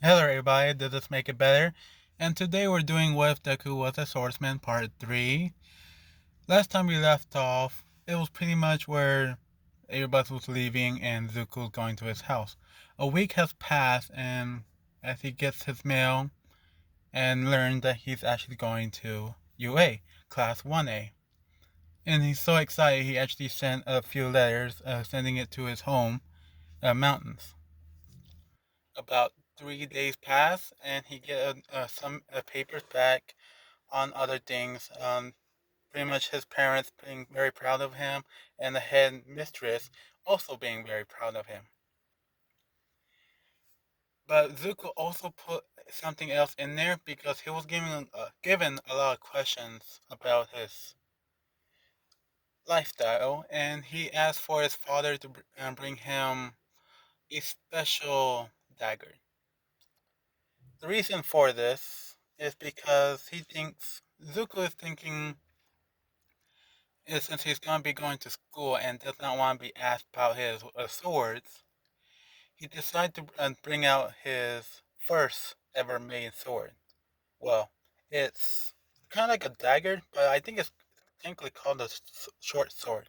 Hello everybody, did this make it better? And today we're doing What If Deku Was a Swordsman Part 3. Last time we left off, it was pretty much where everybody was leaving and Zuko was going to his house. A week has passed and as he gets his mail and learned that he's actually going to UA, Class 1A. And he's so excited he actually sent a few letters sending it to his home, mountains. About 3 days pass and he get some papers back on other things. Pretty much his parents being very proud of him, and the head mistress also being very proud of him. But Zuko also put something else in there because he was given a lot of questions about his lifestyle, and he asked for his father to bring him a special dagger. The reason for this is because he thinks Zuko is thinking is since he's going to be going to school and does not want to be asked about his swords, he decided to bring out his first ever made sword. Well, it's kind of like a dagger, but I think it's technically called a short sword.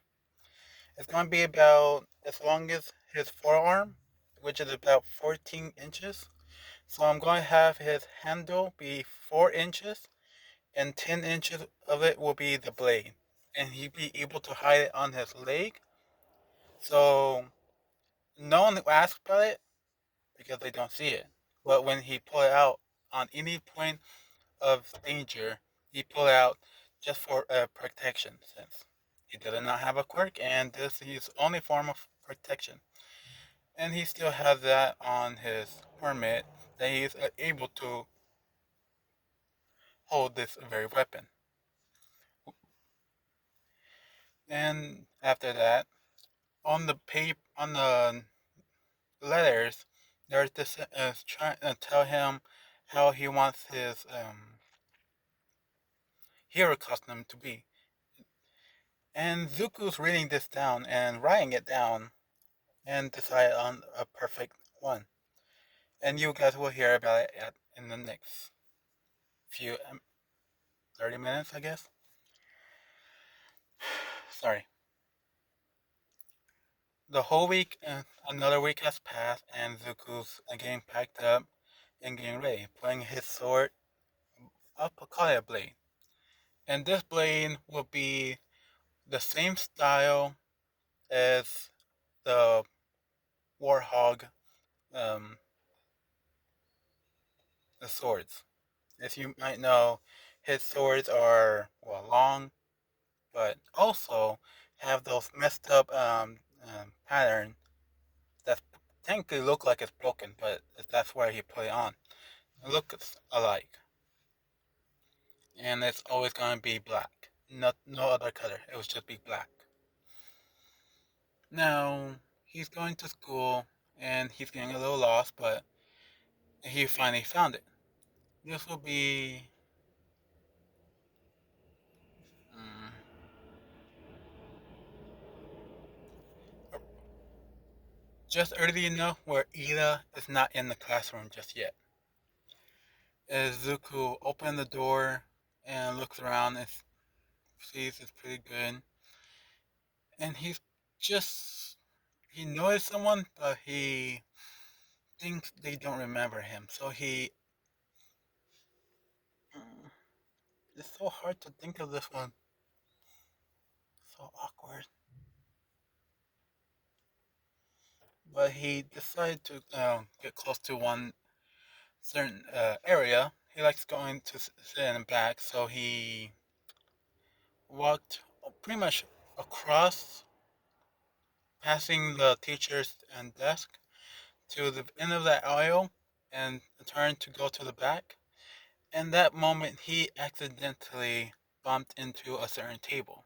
It's going to be about as long as his forearm, which is about 14 inches. So I'm going to have his handle be 4 inches, and 10 inches of it will be the blade. And he'd be able to hide it on his leg. So no one asks about it because they don't see it. But when he pull it out on any point of danger, he pull it out just for protection since he does not have a quirk and this is his only form of protection. And he still has that on his permit that he is able to hold this very weapon. And after that, on the letters, they're just trying to tell him how he wants his hero costume to be. And Zuko's reading this down and writing it down and decide on a perfect one. And you guys will hear about it in the next few 30 minutes, I guess. Sorry. The whole week, another week has passed, and Zuko's getting packed up and getting ready, putting his sword up a color blade. And this blade will be the same style as the Warhog, um, the swords. As you might know, his swords are well long, but also have those messed up pattern that technically look like it's broken, but that's where he put it on. It looks alike, and it's always gonna be black. No other color. It was just be black. Now he's going to school and he's getting a little lost, but he finally found it. This will be um, just early enough where Ida is not in the classroom just yet. As Zuko opens the door and looks around and sees it's pretty good, and he knows someone, but he thinks they don't remember him. So mm, it's so hard to think of this one. So awkward. But he decided to get close to one certain area. He likes going to sit in the back, so he walked pretty much across, passing the teacher's desk to the end of that aisle and turned to go to the back. And that moment, he accidentally bumped into a certain table.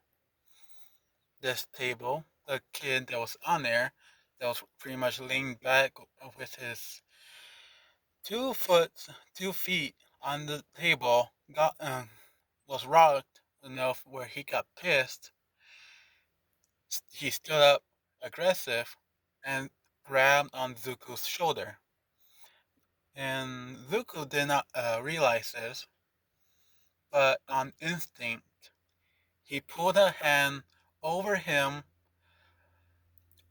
This table, the kid that was on there, that was pretty much leaned back with his 2 feet on the table, was rocked enough where he got pissed. He stood up aggressive and grabbed on Zuko's shoulder. And Zuko did not realize this, but on instinct, he pulled a hand over him,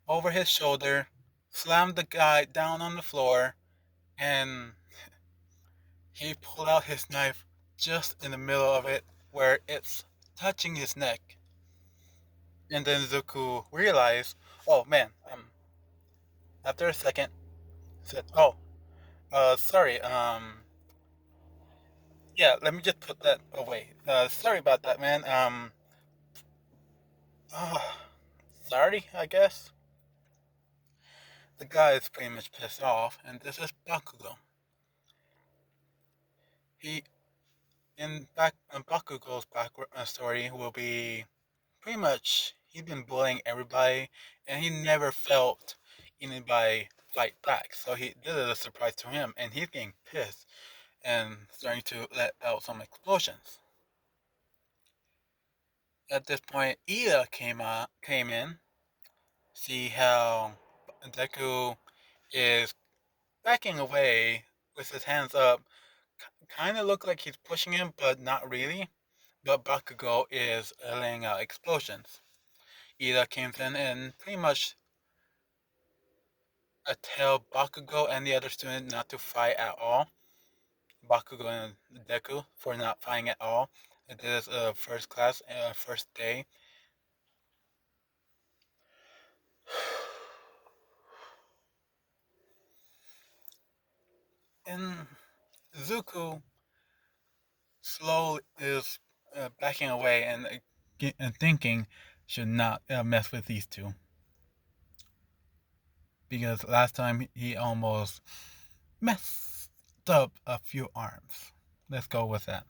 over his shoulder, slammed the guy down on the floor, and he pulled out his knife just in the middle of it, where it's touching his neck. And then Zuko realized, oh man, after a second, said, oh, sorry, yeah, let me just put that away. Sorry about that, man. Uh, sorry, I guess. The guy is pretty much pissed off, and this is Bakugo. He, in Bakugo's back story, will be pretty much he's been bullying everybody, and he never felt anybody fight back. So this is a surprise to him, and he's getting pissed and starting to let out some explosions. At this point, Ida came in, see how Deku is backing away with his hands up. Kind of look like he's pushing him, but not really. But Bakugo is laying out explosions. Ida came in and pretty much tell Bakugo and the other student not to fight at all. Bakugo and Deku for not fighting at all. This is first class, first day. And Zuko slowly is backing away and thinking should not mess with these two because last time he almost messed up a few arms. Let's go with that.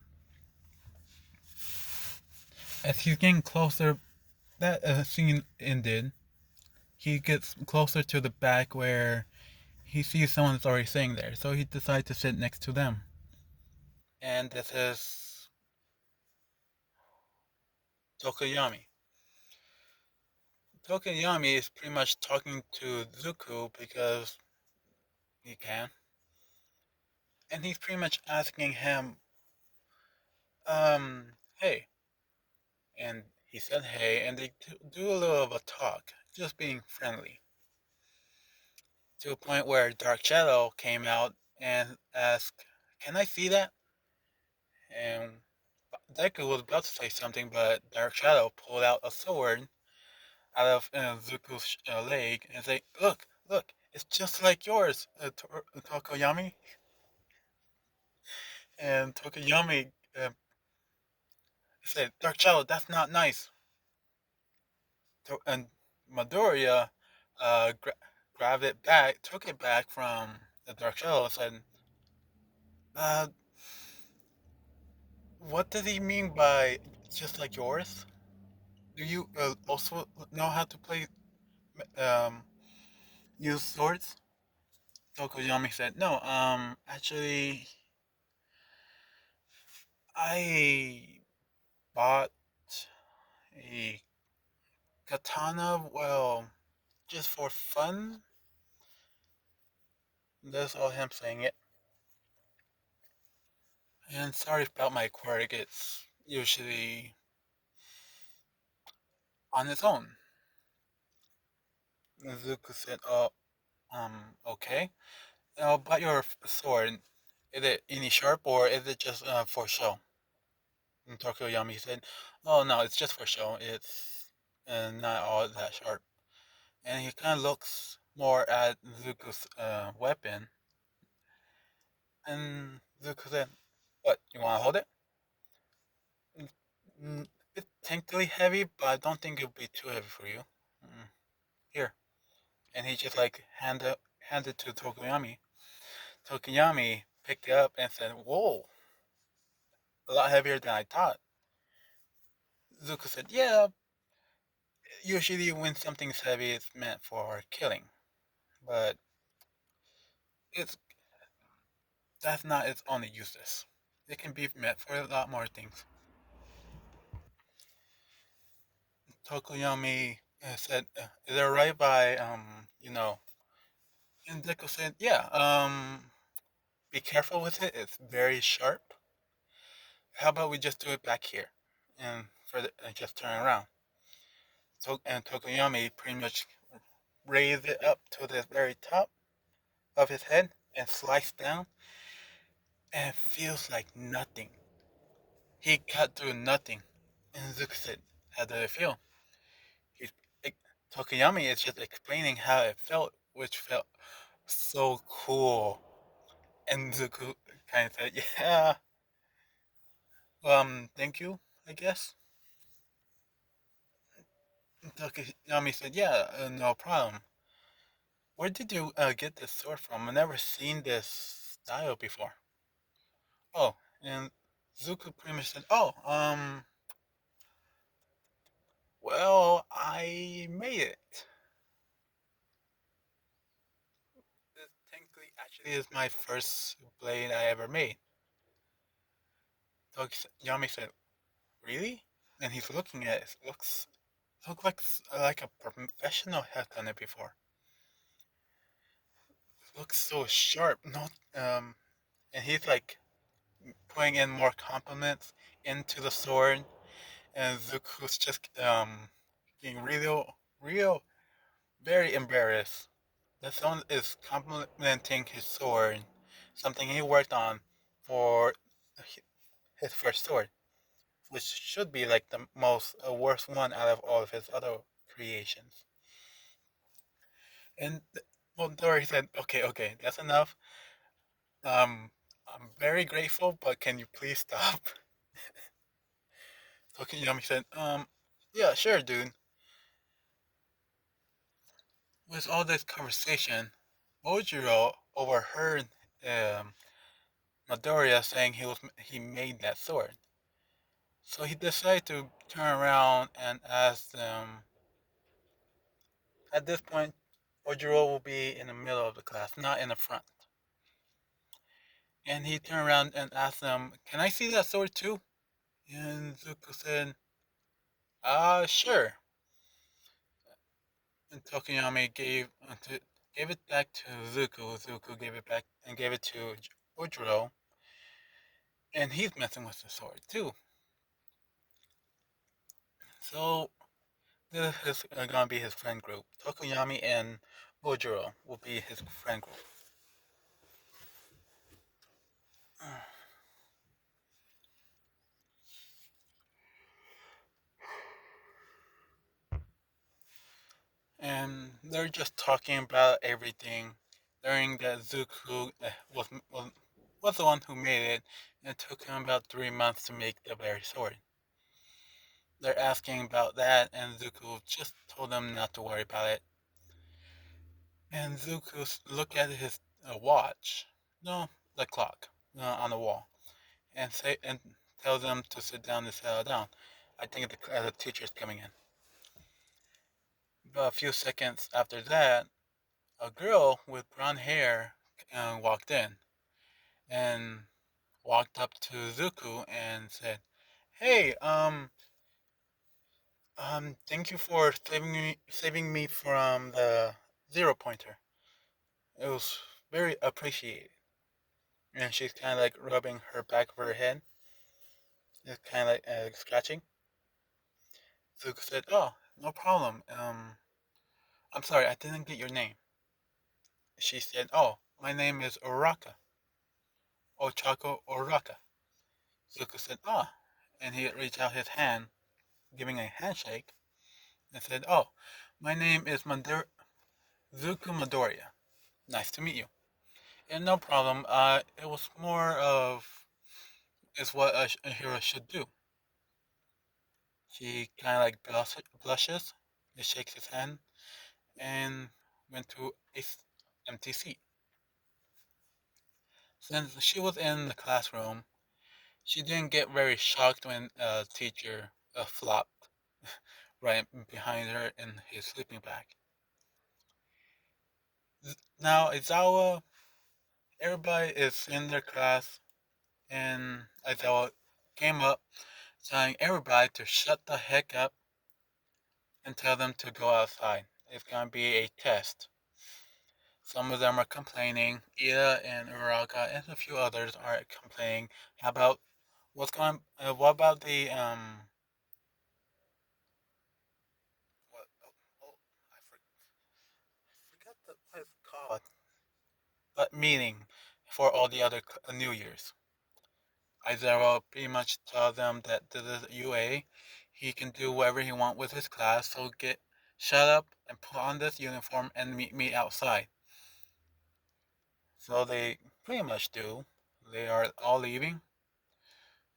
As he's getting closer, that scene ended. He gets closer to the back where he sees someone that's already sitting there, so he decides to sit next to them. And this is Tokoyami. Tokoyami is pretty much talking to Zuko because he can, and he's pretty much asking him, hey. And he said hey, and they do a little of a talk, just being friendly. To a point where Dark Shadow came out and asked, can I see that? And Deku was about to say something, but Dark Shadow pulled out a sword out of Zuko's leg and said, look, it's just like yours, Tokoyami. And Tokoyami said, Dark Shadow, that's not nice. And Midoriya uh, gra- grabbed it back, took it back from the Dark Shadow, and said, uh, what does he mean by just like yours? Do you also know how to play, um, use swords? Tokoyami said, no, actually, I bought a katana, well, just for fun. That's all him saying it. And sorry about my quirk, it's usually on its own. Zuko said, oh, okay. But your sword, is it any sharp or is it just for show? And Tokoyami said, oh no, it's just for show. It's not all that sharp. And he kind of looks more at Zuko's weapon. And Zuko said, what, you want to hold it? It's technically heavy, but I don't think it'll be too heavy for you. Mm, here. And he just like handed to Tokoyami. Tokoyami picked it up and said, whoa, a lot heavier than I thought. Zuko said, yeah, usually when something's heavy, it's meant for killing. But it's that's not its only uses. It can be meant for a lot more things. Tokoyami said, is it right by, and Deku said, yeah, be careful with it. It's very sharp. How about we just do it back here, and just turn around. So and Tokoyami pretty much raised it up to the very top of his head and sliced down, and it feels like nothing. He cut through nothing. And Zuko said, "How did it feel?" He's, Tokoyami is just explaining how it felt, which felt so cool. And Zuko kind of said, "Yeah, thank you, I guess." Tokoyami said, "Yeah, no problem. Where did you get this sword from? I've never seen this style before." Oh, and Zuko pretty much said, "Oh, well, I made it. This technically actually is my first blade I ever made." Tokoyami said, "Really?" And he's looking at it. It looks like a professional has done it before. It looks so sharp. No, and he's like putting in more compliments into the sword, and Zuko's just being real, very embarrassed that someone is complimenting his sword, something he worked on for his first sword, which should be like the most worst one out of all of his other creations. And well, Dory said, "Okay, okay, that's enough. I'm very grateful, but can you please stop?" So Yami said, yeah, sure, dude." With all this conversation, Mojiro overheard um, Midoriya saying he made that sword. So he decided to turn around and ask them. At this point, Mojiro will be in the middle of the class, not in the front. And he turned around and asked them, "Can I see that sword too?" And Zuko said, sure." And Tokiyami gave it back to Zuko. Zuko gave it back and gave it to Ojiro, and he's messing with the sword too. So this is gonna be his friend group. Tokoyami and Ojiro will be his friend group. And they're just talking about everything. During that, Zuko was the one who made it, and it took him about 3 months to make the very sword. They're asking about that, and Zuko just told them not to worry about it. And Zuko looked at his watch, no, the clock on the wall, and tell them to sit down and settle down. I think the teacher's coming in. But a few seconds after that, a girl with brown hair walked in and walked up to Zuko and said, "Hey, thank you for saving me from the zero pointer. It was very appreciated." And she's kind of like rubbing her back of her head. It's kind of like scratching. Zuko said, "Oh, no problem. I'm sorry, I didn't get your name." She said, "Oh, my name is Oraka. Ochako Oraka." Zuko said, "Ah," and he reached out his hand, giving a handshake, and said, "Oh, my name is Zuko Midoriya. Nice to meet you." And no problem. It was more of is what a hero should do. She kind of like blushes, and shakes his hand, and went to a empty seat. Since she was in the classroom, she didn't get very shocked when a teacher flopped right behind her in his sleeping bag. Now, Izawa, everybody is in their class, and Izawa came up telling everybody to shut the heck up and tell them to go outside. It's gonna be a test. Some of them are complaining. Ida and Uraka and a few others are complaining. How about what's going? What about the What? Oh, forgot what it's called. But meeting for all the other New Years. Aizawa pretty much tell them that this is UA. He can do whatever he wants with his class. So get shut up and put on this uniform and meet me outside. So they pretty much do. They are all leaving.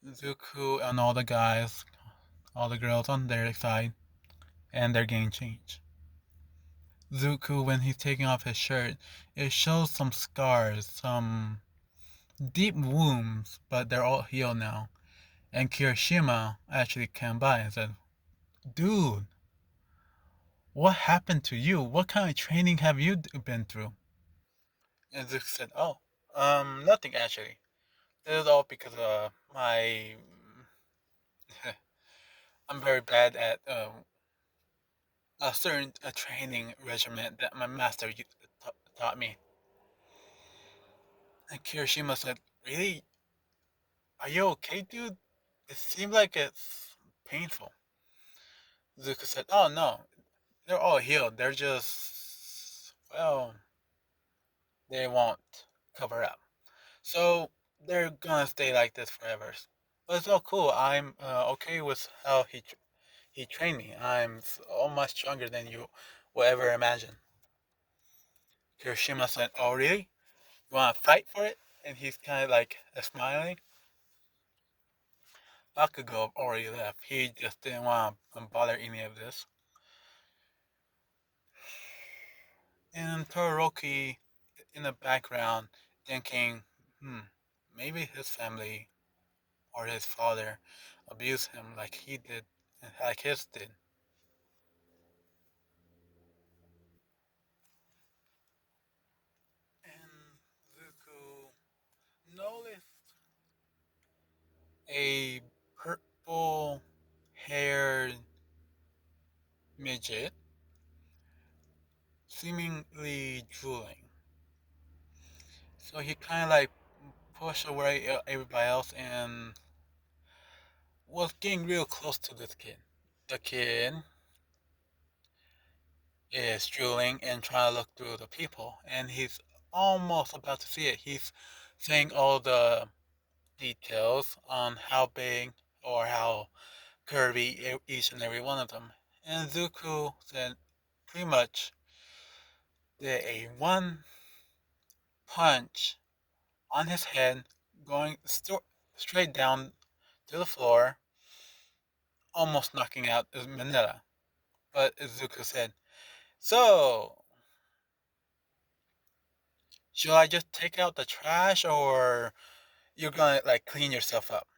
Zuko and all the guys, all the girls on their side, and they're getting changed. Zuko, when he's taking off his shirt, it shows some scars, some deep wounds, but they're all healed now. And Kirishima actually came by and said, "Dude, what happened to you? What kind of training have you been through?" And Zuko said, "Oh, nothing actually. This is all because my I'm very bad at a certain training regimen that my master taught me." And Kirishima said, "Really? Are you okay, dude? It seems like it's painful." Zuko said, "Oh no, they're all healed. They're just, well, they won't cover up. So they're gonna stay like this forever. But it's all cool. I'm okay with how he trained me. I'm so much stronger than you will ever imagine." Kirishima said, "Oh really? You wanna fight for it?" And he's kind of like smiling. Bakugo already left. He just didn't want to bother any of this. And Todoroki in the background thinking, maybe his family or his father abused him like he did, like his did. And Zuko noticed a purple haired midget seemingly drooling. So he kind of like pushed away everybody else and was getting real close to this kid. The kid is drooling and trying to look through the people, and he's almost about to see it. He's saying all the details on how big or how curvy each and every one of them. And Zuko said pretty much did a one punch on his head, going straight down to the floor, almost knocking out Manila. But Zuko said, "So, should I just take out the trash or you're gonna like clean yourself up?"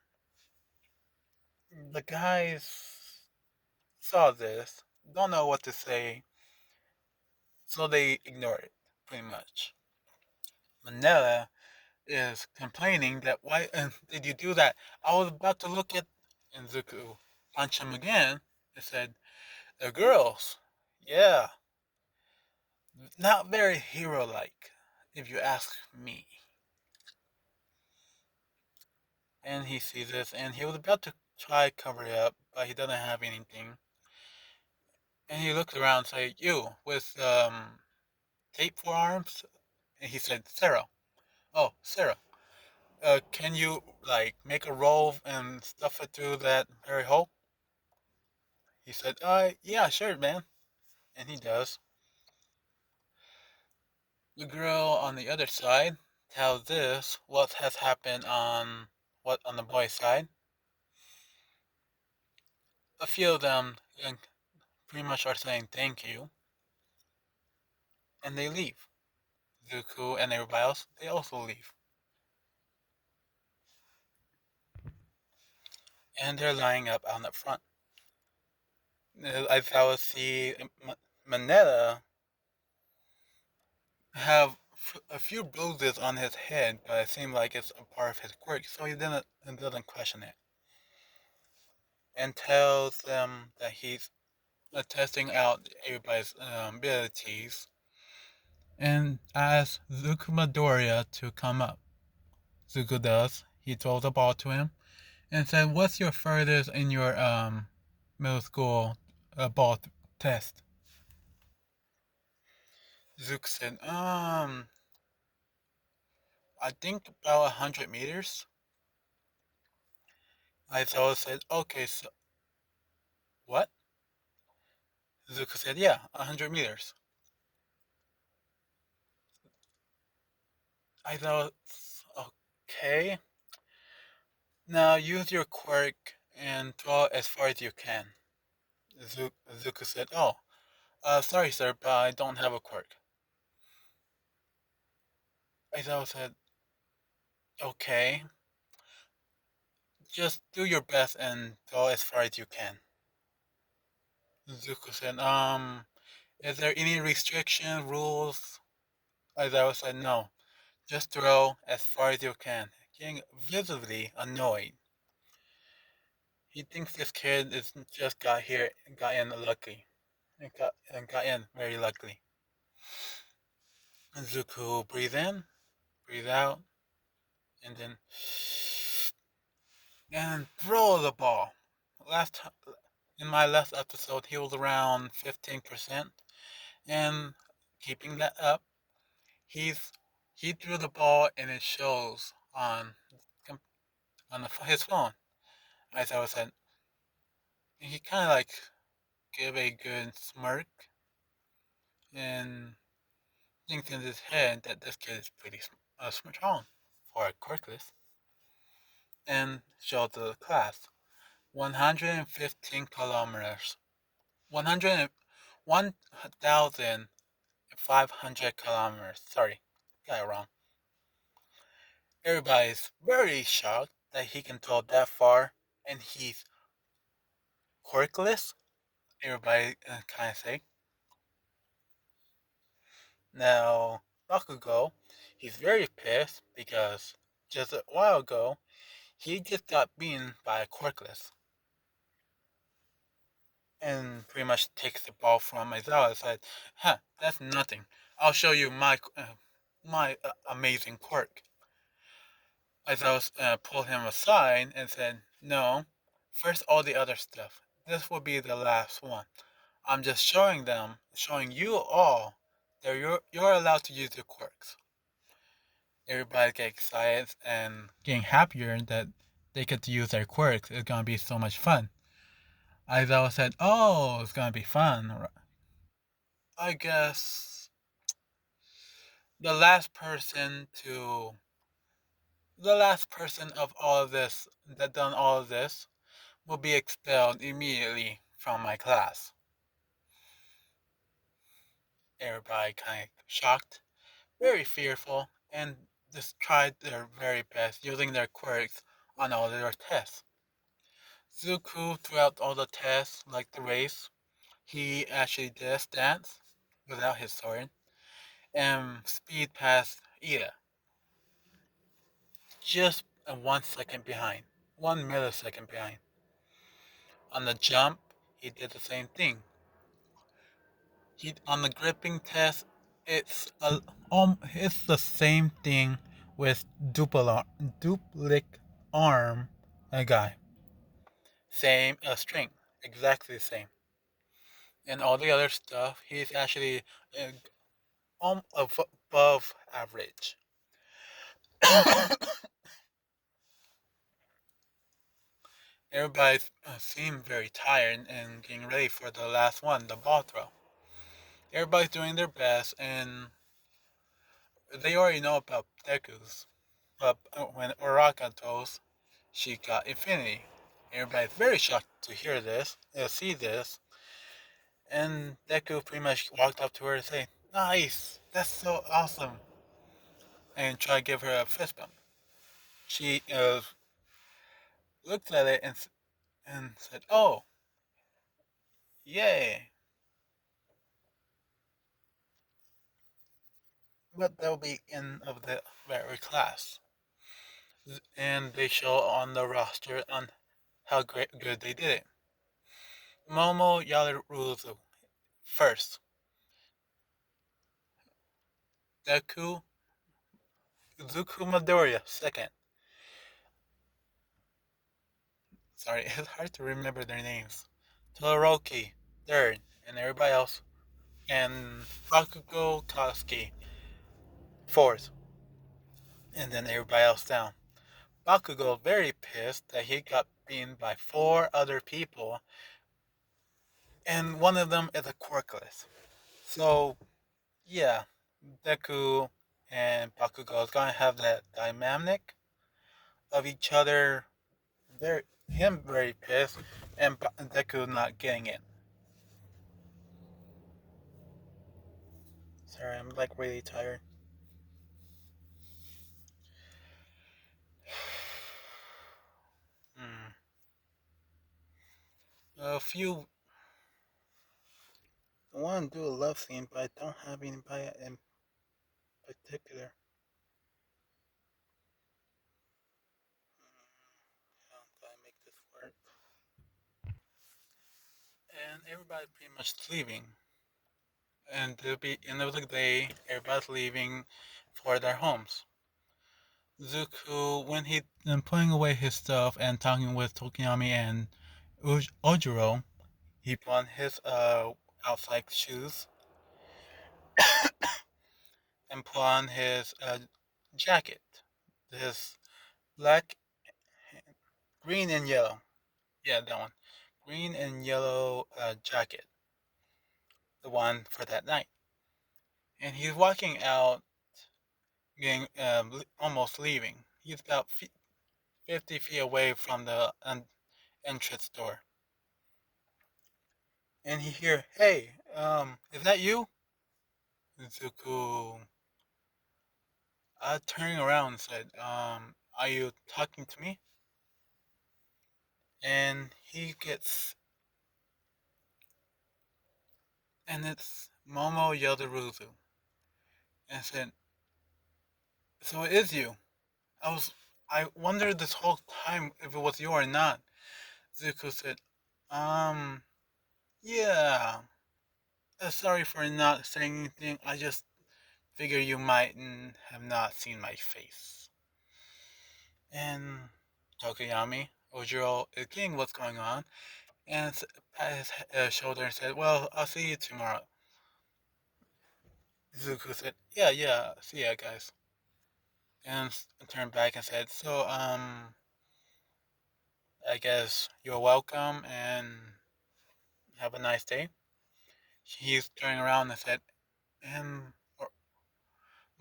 The guys saw this, don't know what to say, so they ignore it, pretty much. Manila is complaining that why did you do that? I was about to look at, and Zuko punched him again and said, "The girls, yeah, not very hero-like, if you ask me." And he sees this, and he was about to try to cover it up, but he doesn't have anything. And he looks around and says, "You with tape for arms?" And he said, "Sarah. Oh, Sarah. Can you like make a roll and stuff it through that very hole?" He said, yeah, sure, man." And he does. The girl on the other side tells this what has happened on the boy's side. A few of them pretty much are saying thank you, and they leave. Zuko and everybody else, they also leave. And they're lining up on the front. As I would see Manila have a few bruises on his head, but it seems like it's a part of his quirk, so he doesn't question it. And tells them that he's testing out everybody's abilities and asks Zuku to come up. Zuko does. He throws the ball to him and said, "What's your furthest in your middle school ball test?" Zuko said, I think about 100 meters." Aizawa said, "Okay, so what?" Zuko said, "Yeah, 100 meters." Aizawa, "Okay. Now use your quirk and throw as far as you can." Zuko said, "Oh, sorry, sir, but I don't have a quirk." Aizawa said, "Okay, just do your best and throw as far as you can." Zuko said, is there any restriction, rules?" Aizawa said, "No, just throw as far as you can," getting visibly annoyed. He thinks this kid is just got in lucky. Got in very luckily. Zuko breathe in, breathe out, and then and throw the ball. Last in my last episode, he was around 15%, and keeping that up, he's he threw the ball and it shows on his phone. As I was said, he kind of like gave a good smirk and thinks in his head that this kid is pretty strong for a quirkless, and showed the class 115 kilometers, 100, 1,500 kilometers. Sorry, got it wrong. Everybody's very shocked that he can throw that far, and he's quirkless. Everybody kind of say. Now, Bakugo, he's very pissed because just a while ago, he just got beaten by a quirkless, and pretty much takes the ball from Aizawa and said, "Huh, that's nothing. I'll show you my amazing quirk." Aizawa pulled him aside and said, "No, first all the other stuff. This will be the last one. I'm just showing you all that you're allowed to use your quirks." Everybody get excited and getting happier that they get to use their quirks. It's gonna be so much fun. Aizawa said, "Oh, it's gonna be fun." I guess the last person to the last person of all of this that done all of this will be expelled immediately from my class. Everybody kind of shocked, very fearful, and just tried their very best using their quirks on all their tests. Zuko, throughout all the tests, like the race, he actually did a stance without his sword and speed past Ida, just 1 second behind, 1 millisecond behind. On the jump, he did the same thing. He on the gripping test, it's the same thing with duplicate arm a guy, same strength, exactly the same. And all the other stuff, he's actually uh, above average. Everybody seemed very tired and getting ready for the last one, the ball throw. Everybody's doing their best, and they already know about Deku's. But when Uraka throws, she got infinity. Everybody's very shocked to hear this, see this, and Deku pretty much walked up to her and said, "Nice, that's so awesome," and tried to give her a fist bump. She looked at it and said, "Oh, yay!" But that'll be end of the very class, and they show on the roster on how good they did it. Momo Yaruzu first. Deku, Zuku Midoriya second. Sorry, it's hard to remember their names. Todoroki third, and everybody else, and Bakugo Katsuki fourth, and then everybody else down. Bakugo very pissed that he got beaten by four other people, and one of them is a quirkless. So yeah, Deku and Bakugo is gonna have that dynamic of each other. Very him very pissed, and Deku not getting it. Sorry, I'm like really tired. Hmm. A few. I want to do a love scene, but I don't have anybody in particular. I'm gonna make this work. And everybody's pretty much leaving. And it'll be end of the day, everybody's leaving for their homes. Zuko, when he putting away his stuff and talking with Tokiyami and Ojiro, he put on his outside shoes and put on his jacket, his black, green and yellow. Yeah, that one. Green and yellow jacket, the one for that night. And he's walking out, getting almost leaving. He's about 50 feet away from the entrance door. And he hear, "Hey, is that you?" Zuko turning around and said, "Are you talking to me?" And he gets, and it's Momo Yodaruzu, and said, "So it is you. I wondered this whole time if it was you or not." Zuko said, "Um, yeah. Sorry for not saying anything. I just figure you might have not seen my face." And Tokuyami, Ojiro, is getting what's going on, and pat his shoulder and said, "Well, I'll see you tomorrow." Zuko said, "Yeah, yeah, see ya, guys." And turned back and said, "So, I guess you're welcome and have a nice day." He's turning around and said, and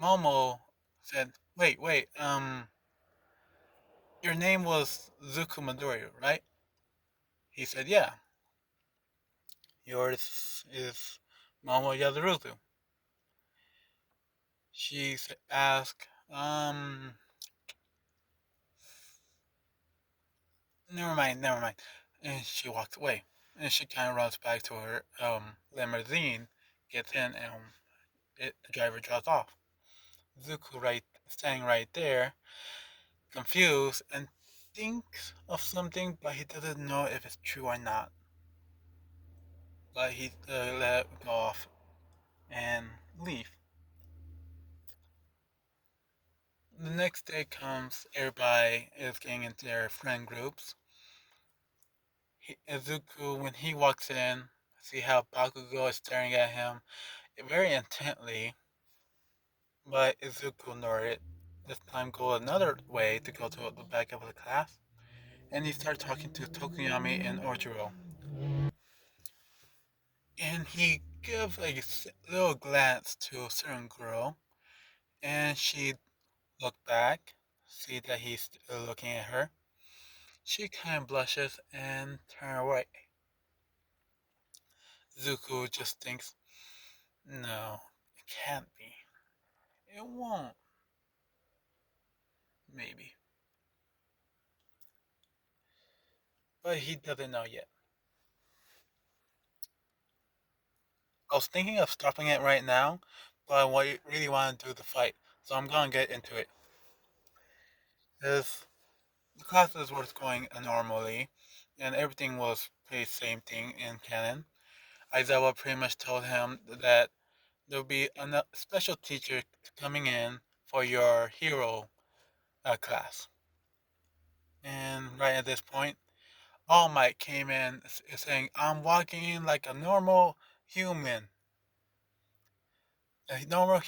Momo said, wait, your name was Zuko Midori, right?" He said, "Yeah." "Yours is Momo Yazaruzu." She asked, never mind. And she walks away. And she kind of runs back to her limousine, gets in, and the driver drives off. Zuko standing right there, confused, and thinks of something, but he doesn't know if it's true or not. But he let it go off and leave. The next day comes, everybody is getting into their friend groups. Izuku, when he walks in, see how Bakugo is staring at him very intently, but Izuku ignored it. This time go another way to go to the back of the class, and he starts talking to Tokuyami and Ojiro. And he gives a little glance to a certain girl, and she looked back, see that he's looking at her. She kind of blushes and turns away. Zuko just thinks, no, it can't be. It won't. Maybe. But he doesn't know yet. I was thinking of stopping it right now, but I really want to do the fight, so I'm gonna get into it. This the classes was going normally, and everything was pretty same thing in canon. Aizawa pretty much told him that there'll be a special teacher coming in for your hero class. And right at this point, All Might came in saying, I'm walking in like a normal human, a normal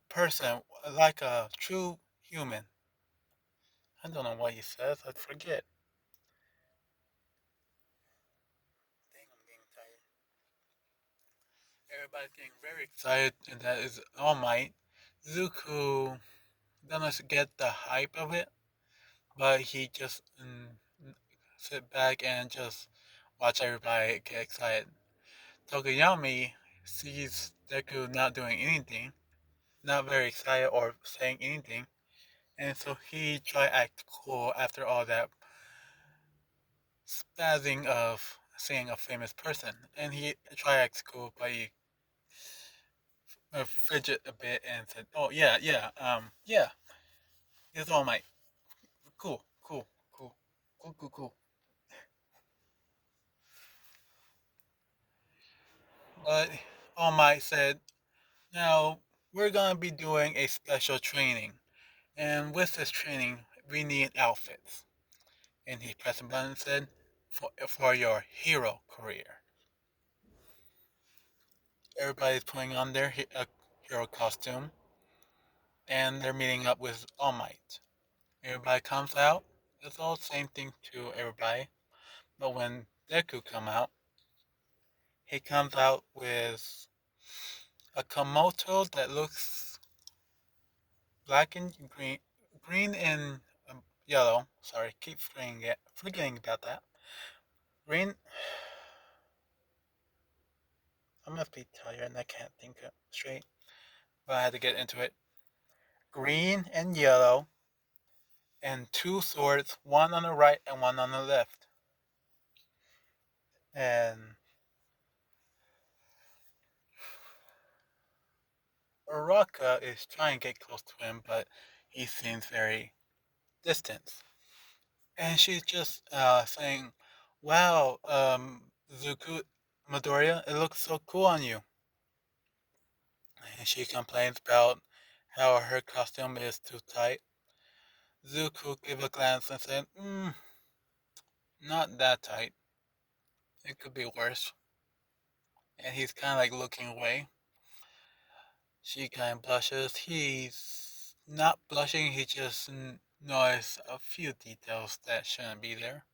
person, like a true human. I don't know what he says, I forget. Dang, I'm getting tired. Everybody's getting very excited, and that is All Might. Zuko doesn't get the hype of it, but he just sit back and just watch everybody get excited. Tokoyami sees Deku not doing anything, not very excited or saying anything, and so he try act cool after all that spazzing of seeing a famous person, and he try act cool, but he fidget a bit and said, "Oh yeah, yeah, yeah, it's All Might. Cool, cool, cool, cool, cool, cool." But All Might said, "Now we're gonna be doing a special training, and with this training, we need outfits." And he pressed a button and said, for your hero career. Everybody's putting on their hero costume, and they're meeting up with All Might. Everybody comes out. It's all the same thing to everybody. But when Deku come out, he comes out with a Komodo that looks black and green, green and yellow. Sorry, keep forgetting about that. Green. I must be tired and I can't think straight, but I had to get into it. Green and yellow, and two swords, one on the right and one on the left. And Uraka is trying to get close to him, but he seems very distant. And she's just saying, "Wow, Zuku Midoriya, it looks so cool on you." And she complains about how her costume is too tight. Zuko gave a glance and said, "Not that tight. It could be worse." And he's kind of like looking away. She kind of blushes. He's not blushing, he just noticed a few details that shouldn't be there.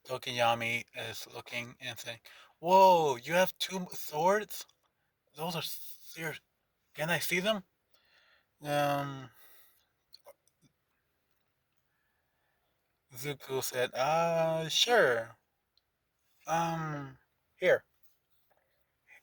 Tokiyami is looking and saying, "Whoa, you have two swords? Those are serious. Can I see them?" Um, Zuko said, sure. Um, here."